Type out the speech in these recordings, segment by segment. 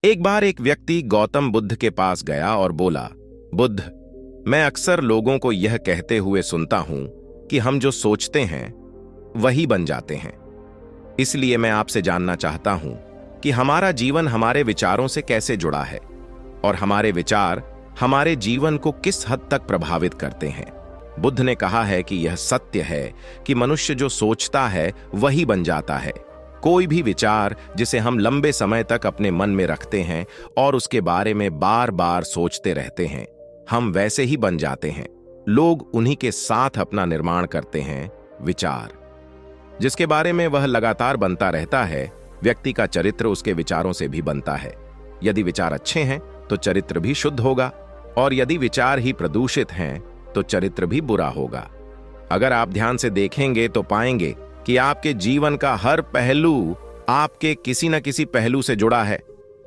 एक बार एक व्यक्ति गौतम बुद्ध के पास गया और बोला, बुद्ध, मैं अक्सर लोगों को यह कहते हुए सुनता हूं कि हम जो सोचते हैं वही बन जाते हैं। इसलिए मैं आपसे जानना चाहता हूं कि हमारा जीवन हमारे विचारों से कैसे जुड़ा है और हमारे विचार हमारे जीवन को किस हद तक प्रभावित करते हैं। बुद्ध ने कहा है कि यह सत्य है कि मनुष्य जो सोचता है वही बन जाता है। कोई भी विचार जिसे हम लंबे समय तक अपने मन में रखते हैं और उसके बारे में बार बार सोचते रहते हैं, हम वैसे ही बन जाते हैं। लोग उन्हीं के साथ अपना निर्माण करते हैं। विचार जिसके बारे में वह लगातार बनता रहता है, व्यक्ति का चरित्र उसके विचारों से भी बनता है। यदि विचार अच्छे हैं तो चरित्र भी शुद्ध होगा, और यदि विचार ही प्रदूषित हैं तो चरित्र भी बुरा होगा। अगर आप ध्यान से देखेंगे तो पाएंगे कि आपके जीवन का हर पहलू आपके किसी न किसी पहलू से जुड़ा है।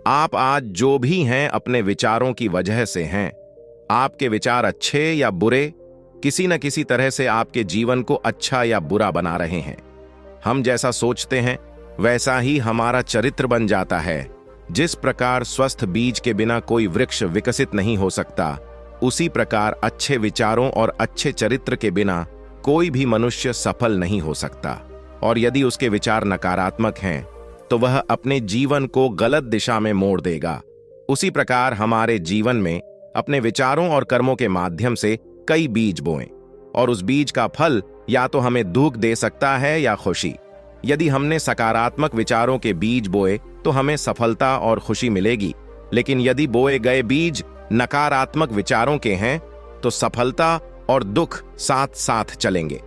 आप आज जो भी हैं अपने विचारों की वजह से हैं। आपके विचार अच्छे या बुरे किसी न किसी तरह से आपके जीवन को अच्छा या बुरा बना रहे हैं। हम जैसा सोचते हैं वैसा ही हमारा चरित्र बन जाता है। जिस प्रकार स्वस्थ बीज के बिना कोई वृक्ष विकसित नहीं हो सकता, उसी प्रकार अच्छे विचारों और अच्छे चरित्र के बिना कोई भी मनुष्य सफल नहीं हो सकता। और यदि उसके विचार नकारात्मक हैं तो वह अपने जीवन को गलत दिशा में मोड़ देगा। उसी प्रकार हमारे जीवन में अपने विचारों और कर्मों के माध्यम से कई बीज बोएं, और उस बीज का फल या तो हमें दुख दे सकता है या खुशी। यदि हमने सकारात्मक विचारों के बीज बोए तो हमें सफलता और खुशी मिलेगी, लेकिन यदि बोए गए बीज नकारात्मक विचारों के हैं तो सफलता और दुख साथ साथ चलेंगे।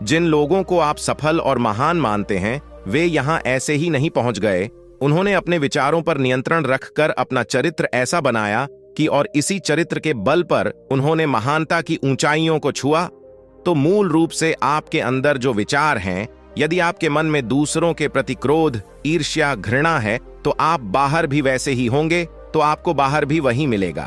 जिन लोगों को आप सफल और महान मानते हैं, वे यहां ऐसे ही नहीं पहुंच गए। उन्होंने अपने विचारों पर नियंत्रण रखकर अपना चरित्र ऐसा बनाया कि और इसी चरित्र के बल पर उन्होंने महानता की ऊंचाइयों को छुआ। तो मूल रूप से आपके अंदर जो विचार हैं, यदि आपके मन में दूसरों के प्रति क्रोध, ईर्ष्या, घृणा है तो आप बाहर भी वैसे ही होंगे, तो आपको बाहर भी वही मिलेगा।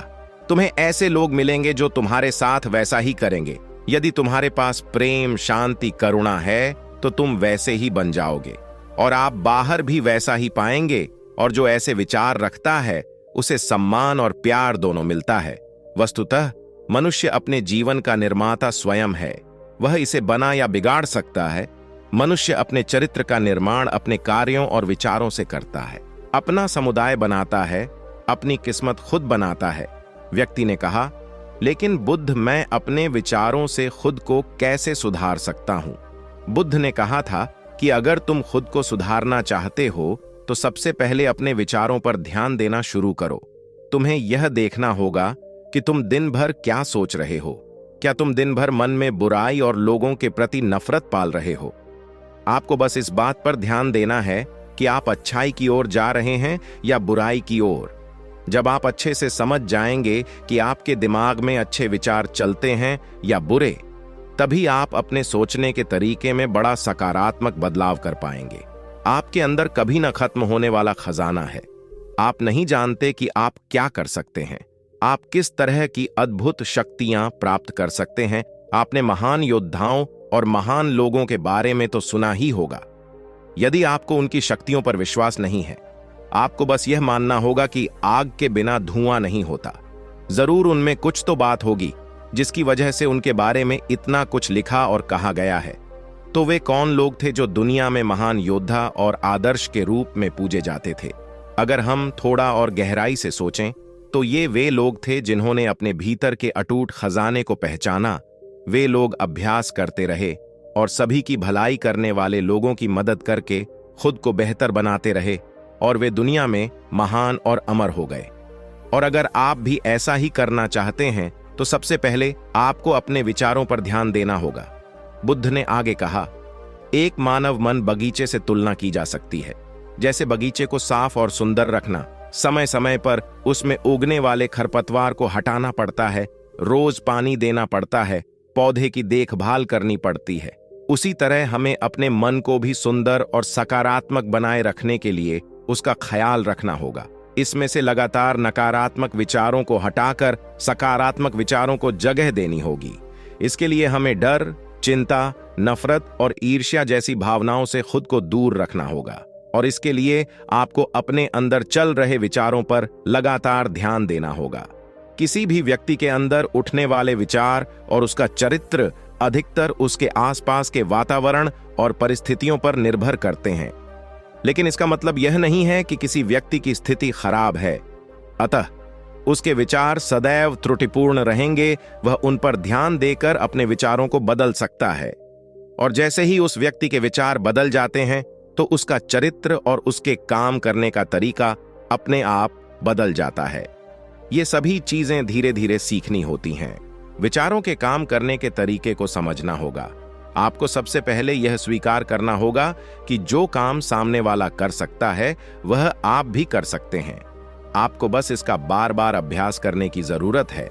तुम्हें ऐसे लोग मिलेंगे जो तुम्हारे साथ वैसा ही करेंगे। यदि तुम्हारे पास प्रेम, शांति, करुणा है तो तुम वैसे ही बन जाओगे और आप बाहर भी वैसा ही पाएंगे। और जो ऐसे विचार रखता है उसे सम्मान और प्यार दोनों मिलता है। वस्तुतः मनुष्य अपने जीवन का निर्माता स्वयं है। वह इसे बना या बिगाड़ सकता है। मनुष्य अपने चरित्र का निर्माण अपने कार्यों और विचारों से करता है, अपना समुदाय बनाता है, अपनी किस्मत खुद बनाता है। व्यक्ति ने कहा, लेकिन बुद्ध, मैं अपने विचारों से खुद को कैसे सुधार सकता हूं? बुद्ध ने कहा था कि अगर तुम खुद को सुधारना चाहते हो तो सबसे पहले अपने विचारों पर ध्यान देना शुरू करो। तुम्हें यह देखना होगा कि तुम दिन भर क्या सोच रहे हो। क्या तुम दिन भर मन में बुराई और लोगों के प्रति नफरत पाल रहे हो? आपको बस इस बात पर ध्यान देना है कि आप अच्छाई की ओर जा रहे हैं या बुराई की ओर। जब आप अच्छे से समझ जाएंगे कि आपके दिमाग में अच्छे विचार चलते हैं या बुरे, तभी आप अपने सोचने के तरीके में बड़ा सकारात्मक बदलाव कर पाएंगे। आपके अंदर कभी न खत्म होने वाला खजाना है। आप नहीं जानते कि आप क्या कर सकते हैं, आप किस तरह की अद्भुत शक्तियां प्राप्त कर सकते हैं। आपने महान योद्धाओं और महान लोगों के बारे में तो सुना ही होगा। यदि आपको उनकी शक्तियों पर विश्वास नहीं है, आपको बस यह मानना होगा कि आग के बिना धुआं नहीं होता। जरूर उनमें कुछ तो बात होगी जिसकी वजह से उनके बारे में इतना कुछ लिखा और कहा गया है। तो वे कौन लोग थे जो दुनिया में महान योद्धा और आदर्श के रूप में पूजे जाते थे? अगर हम थोड़ा और गहराई से सोचें तो ये वे लोग थे जिन्होंने अपने भीतर के अटूट खजाने को पहचाना। वे लोग अभ्यास करते रहे और सभी की भलाई करने वाले लोगों की मदद करके खुद को बेहतर बनाते रहे, और वे दुनिया में महान और अमर हो गए। और अगर आप भी ऐसा ही करना चाहते हैं तो सबसे पहले आपको अपने विचारों पर ध्यान देना होगा। बुद्ध ने आगे कहा, एक मानव मन बगीचे से तुलना की जा सकती है। जैसे बगीचे को साफ और सुंदर रखना, समय समय पर उसमें उगने वाले खरपतवार को हटाना पड़ता है, रोज पानी देना पड़ता है, पौधे की देखभाल करनी पड़ती है, उसी तरह हमें अपने मन को भी सुंदर और सकारात्मक बनाए रखने के लिए उसका ख्याल रखना होगा। इसमें से लगातार नकारात्मक विचारों को हटाकर सकारात्मक विचारों को जगह देनी होगी। इसके लिए हमें डर, चिंता, नफरत और ईर्ष्या जैसी भावनाओं से खुद को दूर रखना होगा। और इसके लिए आपको अपने अंदर चल रहे विचारों पर लगातार ध्यान देना होगा। किसी भी व्यक्ति के अंदर उठने वाले विचार और उसका चरित्र अधिकतर उसके आसपास के वातावरण और परिस्थितियों पर निर्भर करते हैं। लेकिन इसका मतलब यह नहीं है कि किसी व्यक्ति की स्थिति खराब है, अतः उसके विचार सदैव त्रुटिपूर्ण रहेंगे। वह उन पर ध्यान देकर अपने विचारों को बदल सकता है, और जैसे ही उस व्यक्ति के विचार बदल जाते हैं तो उसका चरित्र और उसके काम करने का तरीका अपने आप बदल जाता है। ये सभी चीजें धीरे धीरे सीखनी होती हैं। विचारों के काम करने के तरीके को समझना होगा। आपको सबसे पहले यह स्वीकार करना होगा कि जो काम सामने वाला कर सकता है वह आप भी कर सकते हैं। आपको बस इसका बार बार अभ्यास करने की जरूरत है।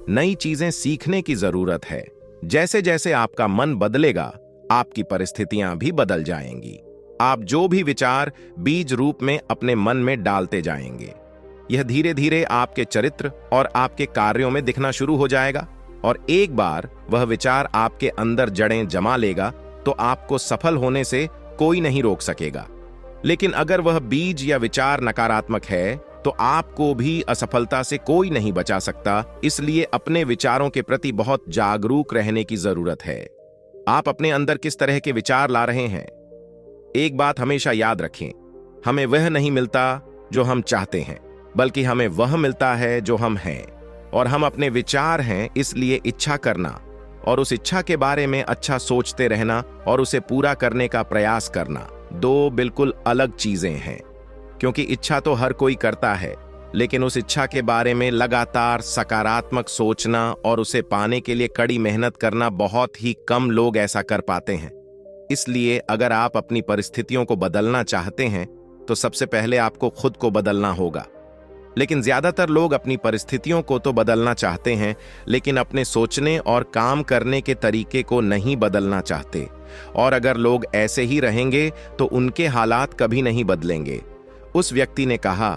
नई चीजें सीखने की जरूरत है। जैसे जैसे आपका मन बदलेगा, आपकी परिस्थितियां भी बदल जाएंगी। आप जो भी विचार बीज रूप में अपने मन में डालते जाएंगे, यह धीरे धीरे आपके चरित्र और आपके कार्यों में दिखना शुरू हो जाएगा, और एक बार वह विचार आपके अंदर जड़ें जमा लेगा तो आपको सफल होने से कोई नहीं रोक सकेगा। लेकिन अगर वह बीज या विचार नकारात्मक है तो आपको भी असफलता से कोई नहीं बचा सकता। इसलिए अपने विचारों के प्रति बहुत जागरूक रहने की जरूरत है। आप अपने अंदर किस तरह के विचार ला रहे हैं? एक बात हमेशा याद रखें, हमें वह नहीं मिलता जो हम चाहते हैं, बल्कि हमें वह मिलता है जो हम हैं। और हम अपने विचार हैं, इसलिए इच्छा करना और उस इच्छा के बारे में अच्छा सोचते रहना और उसे पूरा करने का प्रयास करना दो बिल्कुल अलग चीजें हैं। क्योंकि इच्छा तो हर कोई करता है, लेकिन उस इच्छा के बारे में लगातार सकारात्मक सोचना और उसे पाने के लिए कड़ी मेहनत करना बहुत ही कम लोग ऐसा कर पाते हैं। इसलिए अगर आप अपनी परिस्थितियों को बदलना चाहते हैं तो सबसे पहले आपको खुद को बदलना होगा। लेकिन ज्यादातर लोग अपनी परिस्थितियों को तो बदलना चाहते हैं, लेकिन अपने सोचने और काम करने के तरीके को नहीं बदलना चाहते। और अगर लोग ऐसे ही रहेंगे तो उनके हालात कभी नहीं बदलेंगे। उस व्यक्ति ने कहा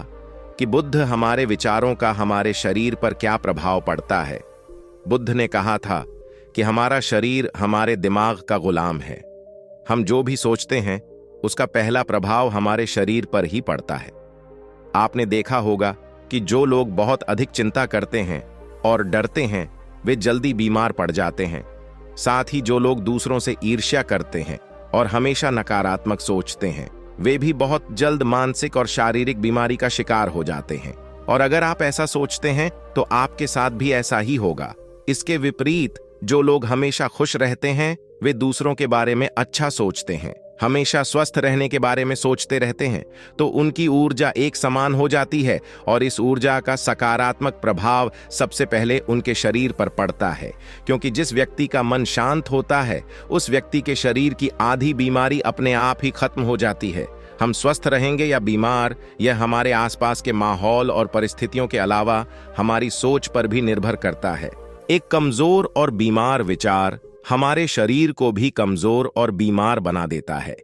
कि बुद्ध, हमारे विचारों का हमारे शरीर पर क्या प्रभाव पड़ता है? बुद्ध ने कहा था कि हमारा शरीर हमारे दिमाग का गुलाम है। हम जो भी सोचते हैं उसका पहला प्रभाव हमारे शरीर पर ही पड़ता है। आपने देखा होगा कि जो लोग बहुत अधिक चिंता करते हैं और डरते हैं वे जल्दी बीमार पड़ जाते हैं। साथ ही जो लोग दूसरों से ईर्ष्या करते हैं और हमेशा नकारात्मक सोचते हैं वे भी बहुत जल्द मानसिक और शारीरिक बीमारी का शिकार हो जाते हैं। और अगर आप ऐसा सोचते हैं तो आपके साथ भी ऐसा ही होगा। इसके विपरीत जो लोग हमेशा खुश रहते हैं वे दूसरों के बारे में अच्छा सोचते हैं, हमेशा स्वस्थ रहने के बारे में सोचते रहते हैं, तो उनकी ऊर्जा एक समान हो जाती है और इस ऊर्जा का सकारात्मक प्रभाव सबसे पहले उनके शरीर पर पड़ता है। क्योंकि जिस व्यक्ति का मन शांत होता है उस व्यक्ति के शरीर की आधी बीमारी अपने आप ही खत्म हो जाती है। हम स्वस्थ रहेंगे या बीमार, यह हमारे आसपास के माहौल और परिस्थितियों के अलावा हमारी सोच पर भी निर्भर करता है। एक कमजोर और बीमार विचार हमारे शरीर को भी कमजोर और बीमार बना देता है।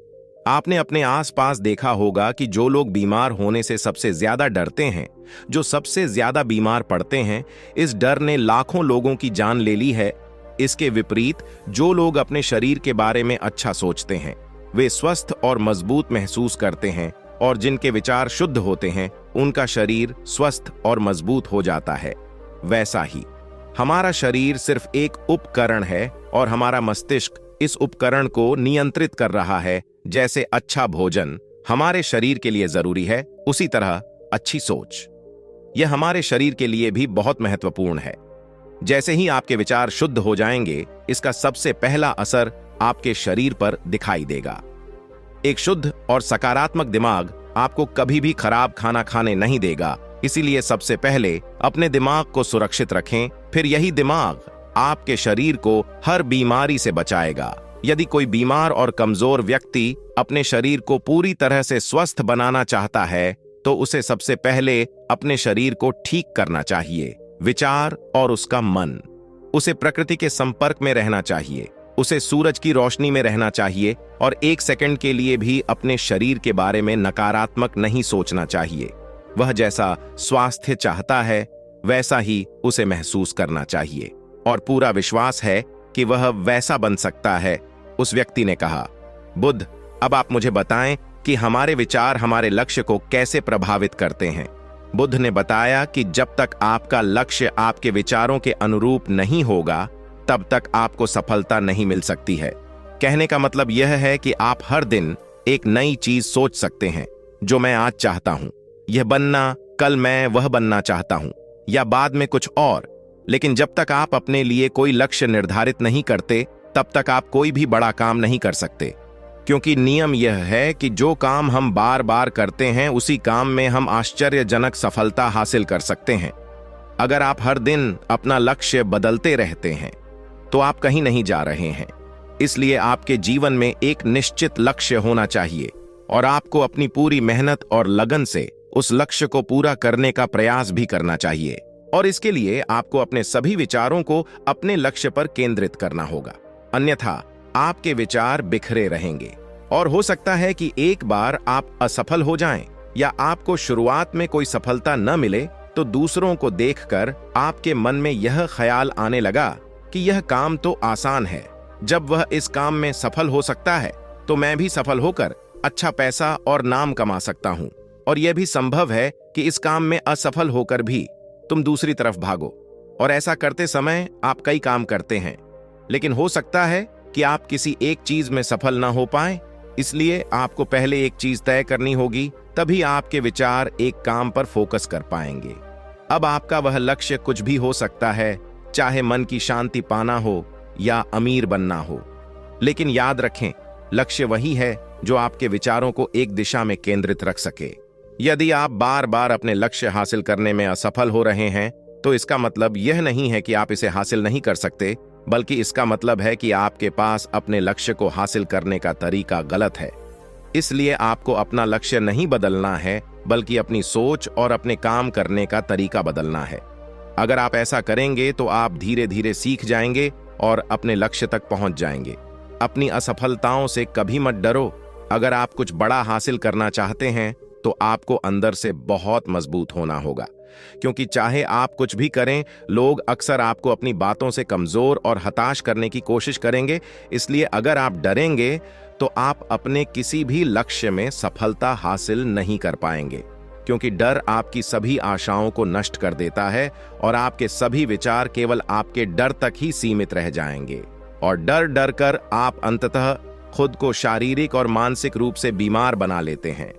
आपने अपने आसपास देखा होगा कि जो लोग बीमार होने से सबसे ज्यादा डरते हैं, जो सबसे ज्यादा बीमार पड़ते हैं, इस डर ने लाखों लोगों की जान ले ली है। इसके विपरीत जो लोग अपने शरीर के बारे में अच्छा सोचते हैं वे स्वस्थ और मजबूत महसूस करते हैं, और जिनके विचार शुद्ध होते हैं उनका शरीर स्वस्थ और मजबूत हो जाता है। वैसा ही हमारा शरीर सिर्फ एक उपकरण है और हमारा मस्तिष्क इस उपकरण को नियंत्रित कर रहा है। जैसे अच्छा भोजन हमारे शरीर के लिए जरूरी है, उसी तरह अच्छी सोच यह हमारे शरीर के लिए भी बहुत महत्वपूर्ण है। जैसे ही आपके विचार शुद्ध हो जाएंगे, इसका सबसे पहला असर आपके शरीर पर दिखाई देगा। एक शुद्ध और सकारात्मक दिमाग आपको कभी भी खराब खाना खाने नहीं देगा। इसीलिए सबसे पहले अपने दिमाग को सुरक्षित रखें, फिर यही दिमाग आपके शरीर को हर बीमारी से बचाएगा। यदि कोई बीमार और कमजोर व्यक्ति अपने शरीर को पूरी तरह से स्वस्थ बनाना चाहता है तो उसे सबसे पहले अपने शरीर को ठीक करना चाहिए। विचार और उसका मन, उसे प्रकृति के संपर्क में रहना चाहिए, उसे सूरज की रोशनी में रहना चाहिए और एक सेकंड के लिए भी अपने शरीर के बारे में नकारात्मक नहीं सोचना चाहिए। वह जैसा स्वास्थ्य चाहता है वैसा ही उसे महसूस करना चाहिए और पूरा विश्वास है कि वह वैसा बन सकता है। उस व्यक्ति ने कहा, बुद्ध, अब आप मुझे बताएं कि हमारे विचार हमारे लक्ष्य को कैसे प्रभावित करते हैं। बुद्ध ने बताया कि जब तक आपका लक्ष्य आपके विचारों के अनुरूप नहीं होगा, तब तक आपको सफलता नहीं मिल सकती है। कहने का मतलब यह है कि आप हर दिन एक नई चीज सोच सकते हैं, जो मैं आज चाहता हूं, यह बनना, कल मैं वह बनना चाहता हूं, या बाद में कुछ और। लेकिन जब तक आप अपने लिए कोई लक्ष्य निर्धारित नहीं करते, तब तक आप कोई भी बड़ा काम नहीं कर सकते। क्योंकि नियम यह है कि जो काम हम बार बार करते हैं, उसी काम में हम आश्चर्यजनक सफलता हासिल कर सकते हैं। अगर आप हर दिन अपना लक्ष्य बदलते रहते हैं, तो आप कहीं नहीं जा रहे हैं। इसलिए आपके जीवन में एक निश्चित लक्ष्य होना चाहिए और आपको अपनी पूरी मेहनत और लगन से उस लक्ष्य को पूरा करने का प्रयास भी करना चाहिए। और इसके लिए आपको अपने सभी विचारों को अपने लक्ष्य पर केंद्रित करना होगा, अन्यथा आपके विचार बिखरे रहेंगे और हो सकता है कि एक बार आप असफल हो जाएं या आपको शुरुआत में कोई सफलता न मिले तो दूसरों को देखकर आपके मन में यह ख्याल आने लगा कि यह काम तो आसान है, जब वह इस काम में सफल हो सकता है तो मैं भी सफल होकर अच्छा पैसा और नाम कमा सकता हूं। और यह भी संभव है कि इस काम में असफल होकर भी तुम दूसरी तरफ भागो। और ऐसा करते समय आप कई काम करते हैं, लेकिन हो सकता है कि आप किसी एक चीज में सफल ना हो पाए। इसलिए आपको पहले एक चीज तय करनी होगी, तभी आपके विचार एक काम पर फोकस कर पाएंगे। अब आपका वह लक्ष्य कुछ भी हो सकता है, चाहे मन की शांति पाना हो या अमीर बनना हो। लेकिन याद रखें, लक्ष्य वही है जो आपके विचारों को एक दिशा में केंद्रित रख सके। यदि आप बार बार अपने लक्ष्य हासिल करने में असफल हो रहे हैं, तो इसका मतलब यह नहीं है कि आप इसे हासिल नहीं कर सकते, बल्कि इसका मतलब है कि आपके पास अपने लक्ष्य को हासिल करने का तरीका गलत है। इसलिए आपको अपना लक्ष्य नहीं बदलना है, बल्कि अपनी सोच और अपने काम करने का तरीका बदलना है। अगर आप ऐसा करेंगे तो आप धीरे धीरे सीख जाएंगे और अपने लक्ष्य तक पहुंच जाएंगे। अपनी असफलताओं से कभी मत डरो। अगर आप कुछ बड़ा हासिल करना चाहते हैं, तो आपको अंदर से बहुत मजबूत होना होगा, क्योंकि चाहे आप कुछ भी करें, लोग अक्सर आपको अपनी बातों से कमजोर और हताश करने की कोशिश करेंगे। इसलिए अगर आप डरेंगे, तो आप अपने किसी भी लक्ष्य में सफलता हासिल नहीं कर पाएंगे, क्योंकि डर आपकी सभी आशाओं को नष्ट कर देता है और आपके सभी विचार केवल आपके डर तक ही सीमित रह जाएंगे। और डर डर कर आप अंततः खुद को शारीरिक और मानसिक रूप से बीमार बना लेते हैं।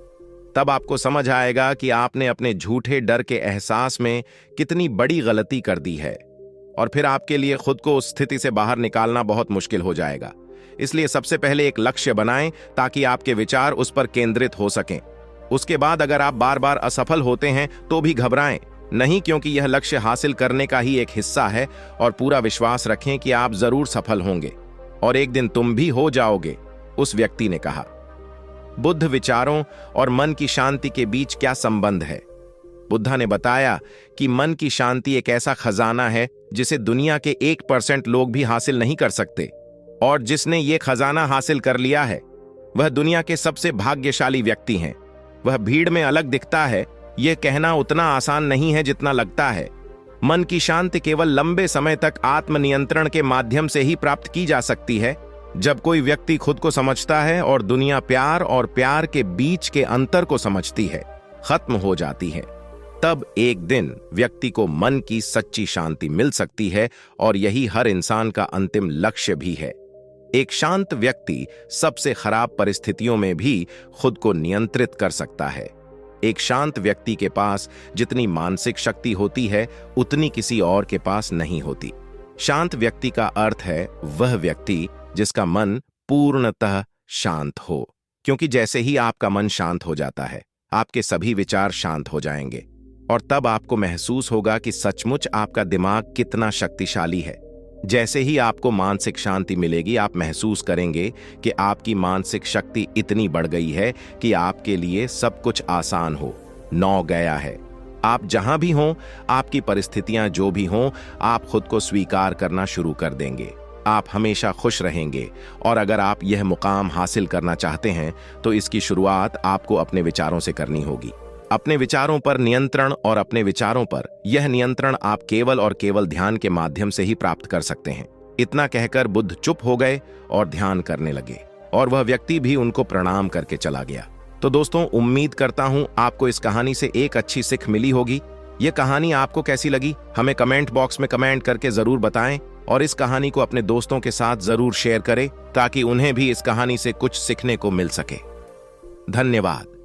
तब आपको समझ आएगा कि आपने अपने झूठे डर के एहसास में कितनी बड़ी गलती कर दी है, और फिर आपके लिए खुद को उस स्थिति से बाहर निकालना बहुत मुश्किल हो जाएगा। इसलिए सबसे पहले एक लक्ष्य बनाएं, ताकि आपके विचार उस पर केंद्रित हो सकें। उसके बाद अगर आप बार बार असफल होते हैं तो भी घबराएं नहीं, क्योंकि यह लक्ष्य हासिल करने का ही एक हिस्सा है। और पूरा विश्वास रखें कि आप जरूर सफल होंगे और एक दिन तुम भी हो जाओगे, उस व्यक्ति ने कहा। बुद्ध विचारों और मन की शांति के बीच क्या संबंध है? बुद्धा ने बताया कि मन की शांति एक ऐसा खजाना है जिसे दुनिया के 1% लोग भी हासिल नहीं कर सकते, और जिसने ये खजाना हासिल कर लिया है वह दुनिया के सबसे भाग्यशाली व्यक्ति हैं। वह भीड़ में अलग दिखता है, यह कहना उतना आसान नहीं है जितना लगता है। मन की शांति केवल लंबे समय तक आत्मनियंत्रण के माध्यम से ही प्राप्त की जा सकती है। जब कोई व्यक्ति खुद को समझता है और दुनिया प्यार और प्यार के बीच के अंतर को समझती है, खत्म हो जाती है, तब एक दिन व्यक्ति को मन की सच्ची शांति मिल सकती है। और यही हर इंसान का अंतिम लक्ष्य भी है। एक शांत व्यक्ति सबसे खराब परिस्थितियों में भी खुद को नियंत्रित कर सकता है। एक शांत व्यक्ति के पास जितनी मानसिक शक्ति होती है, उतनी किसी और के पास नहीं होती। शांत व्यक्ति का अर्थ है वह व्यक्ति जिसका मन पूर्णतः शांत हो, क्योंकि जैसे ही आपका मन शांत हो जाता है, आपके सभी विचार शांत हो जाएंगे, और तब आपको महसूस होगा कि सचमुच आपका दिमाग कितना शक्तिशाली है। जैसे ही आपको मानसिक शांति मिलेगी, आप महसूस करेंगे कि आपकी मानसिक शक्ति इतनी बढ़ गई है कि आपके लिए सब कुछ आसान हो गया है। आप जहां भी हों, आपकी परिस्थितियां जो भी हों, आप खुद को स्वीकार करना शुरू कर देंगे। आप हमेशा खुश रहेंगे। और अगर आप यह मुकाम हासिल करना चाहते हैं, तो इसकी शुरुआत आपको अपने विचारों से करनी होगी। अपने विचारों पर नियंत्रण, और अपने विचारों पर यह नियंत्रण आप केवल और केवल ध्यान के माध्यम से ही प्राप्त कर सकते हैं। इतना कहकर बुद्ध चुप हो गए और ध्यान करने लगे, और वह व्यक्ति भी उनको प्रणाम करके चला गया। तो दोस्तों, उम्मीद करता हूं आपको इस कहानी से एक अच्छी सीख मिली होगी। ये कहानी आपको कैसी लगी हमें कमेंट बॉक्स में कमेंट करके जरूर बताएं और इस कहानी को अपने दोस्तों के साथ जरूर शेयर करें ताकि उन्हें भी इस कहानी से कुछ सीखने को मिल सके। धन्यवाद।